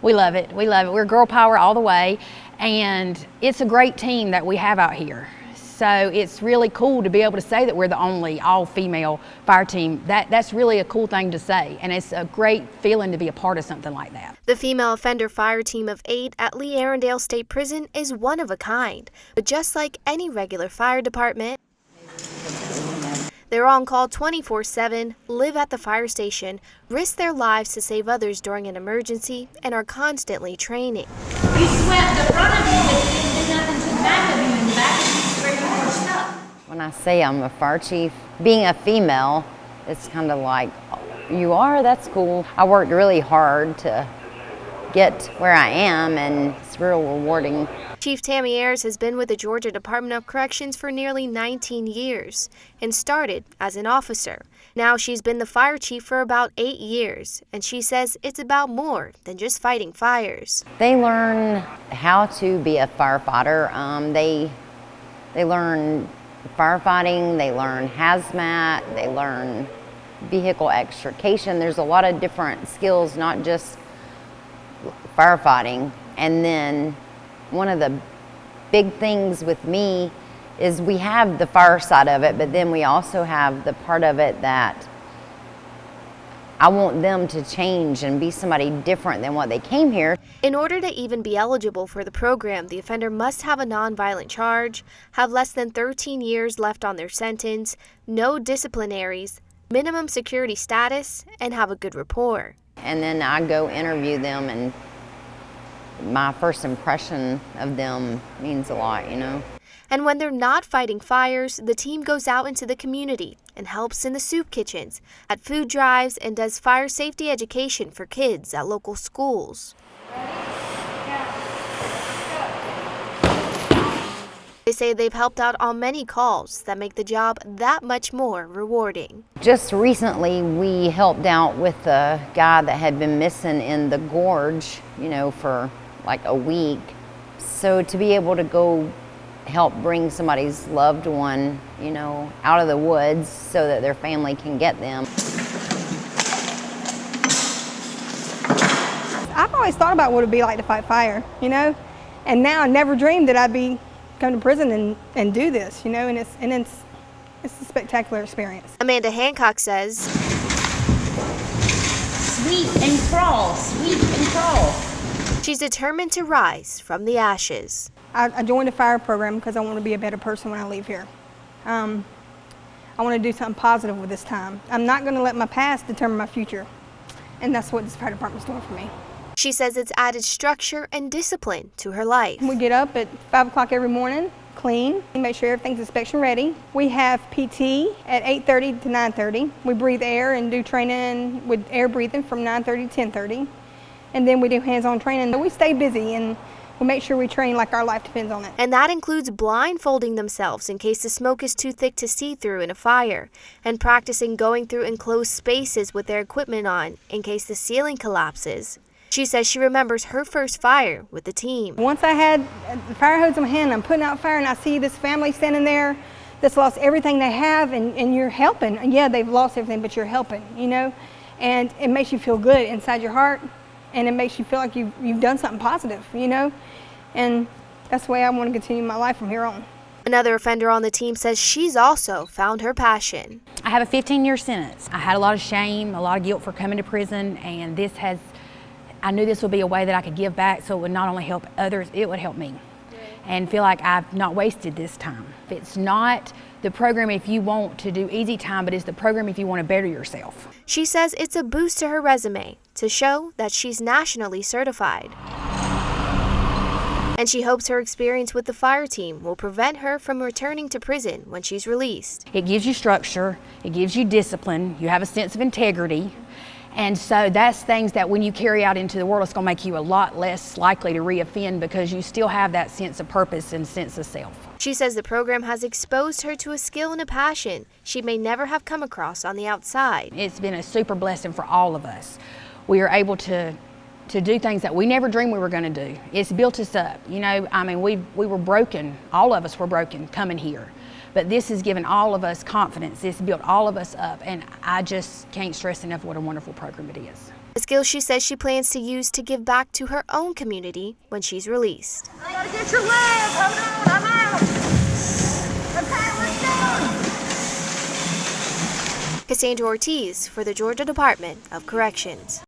We love it. We love it. We're girl power all the way, and it's a great team that we have out here. So it's really cool to be able to say that we're the only all-female fire team. That's really a cool thing to say, and it's a great feeling to be a part of something like that. The female offender fire team of 8 at Lee Arrendale State Prison is one of a kind, but just like any regular fire department, they're on call 24/7, live at the fire station, risk their lives to save others during an emergency, and are constantly training. You swept the front of you, but you didn't do nothing to the back of you, and the back of you is where you were stuck. When I say I'm a fire chief, being a female, it's kind of like, you are? That's cool. I worked really hard to get where I am, and it's real rewarding. Chief Tammy Ayers has been with the Georgia Department of Corrections for nearly 19 years and started as an officer. Now she's been the fire chief for about 8 years, and she says it's about more than just fighting fires. They learn how to be a firefighter. They learn firefighting, they learn hazmat, they learn vehicle extrication. There's a lot of different skills, not just firefighting. And then one of the big things with me is we have the fire side of it, but then we also have the part of it that I want them to change and be somebody different than what they came here. In order to even be eligible for the program, the offender must have a nonviolent charge, have less than 13 years left on their sentence, no disciplinaries, minimum security status, and have a good rapport. And then I go interview them, and my first impression of them means a lot, you know. And when they're not fighting fires, the team goes out into the community and helps in the soup kitchens, at food drives, and does fire safety education for kids at local schools. They say they've helped out on many calls that make the job that much more rewarding. Just recently, we helped out with a guy that had been missing in the gorge, you know, for like a week. So to be able to go help bring somebody's loved one, you know, out of the woods so that their family can get them. I've always thought about what it would be like to fight fire, you know, and now I never dreamed that I'd be come to prison and do this, you know, and it's a spectacular experience. Amanda Hancock says, Sweep and crawl, sweep and crawl. she's determined to rise from the ashes. I joined the fire program because I want to be a better person when I leave here. I want to do something positive with this time. I'm not going to let my past determine my future, and that's what this fire department's doing for me. She says it's added structure and discipline to her life. We get up at 5 o'clock every morning, clean, make sure everything's inspection ready. We have PT at 8:30 to 9:30. We breathe air and do training with air breathing from 9:30 to 10:30. And then we do hands-on training. We stay busy and we make sure we train like our life depends on it. And that includes blindfolding themselves in case the smoke is too thick to see through in a fire, and practicing going through enclosed spaces with their equipment on in case the ceiling collapses. She says she remembers her first fire with the team. Once I had the fire hose in my hand, I'm putting out fire, and I see this family standing there that's lost everything they have, and you're helping. And yeah, they've lost everything, but you're helping, you know? And it makes you feel good inside your heart, and it makes you feel like you've done something positive, you know? And that's the way I want to continue my life from here on. Another offender on the team says she's also found her passion. I have a 15-year sentence. I had a lot of shame, a lot of guilt for coming to prison, and I knew this would be a way that I could give back, so it would not only help others, it would help me. And feel like I've not wasted this time. It's not the program if you want to do easy time, but it's the program if you want to better yourself. She says it's a boost to her resume to show that she's nationally certified. And she hopes her experience with the fire team will prevent her from returning to prison when she's released. It gives you structure, it gives you discipline, you have a sense of integrity. And so that's things that when you carry out into the world, it's going to make you a lot less likely to reoffend because you still have that sense of purpose and sense of self. She says the program has exposed her to a skill and a passion she may never have come across on the outside. It's been a super blessing for all of us. We are able to do things that we never dreamed we were going to do. It's built us up. You know, I mean, we were broken. All of us were broken coming here. But this has given all of us confidence. It's built all of us up. And I just can't stress enough what a wonderful program it is. a skill she says she plans to use to give back to her own community when she's released. I gotta get your leg. Hold on, I'm out. Okay, let's go. Cassandra Ortiz for the Georgia Department of Corrections.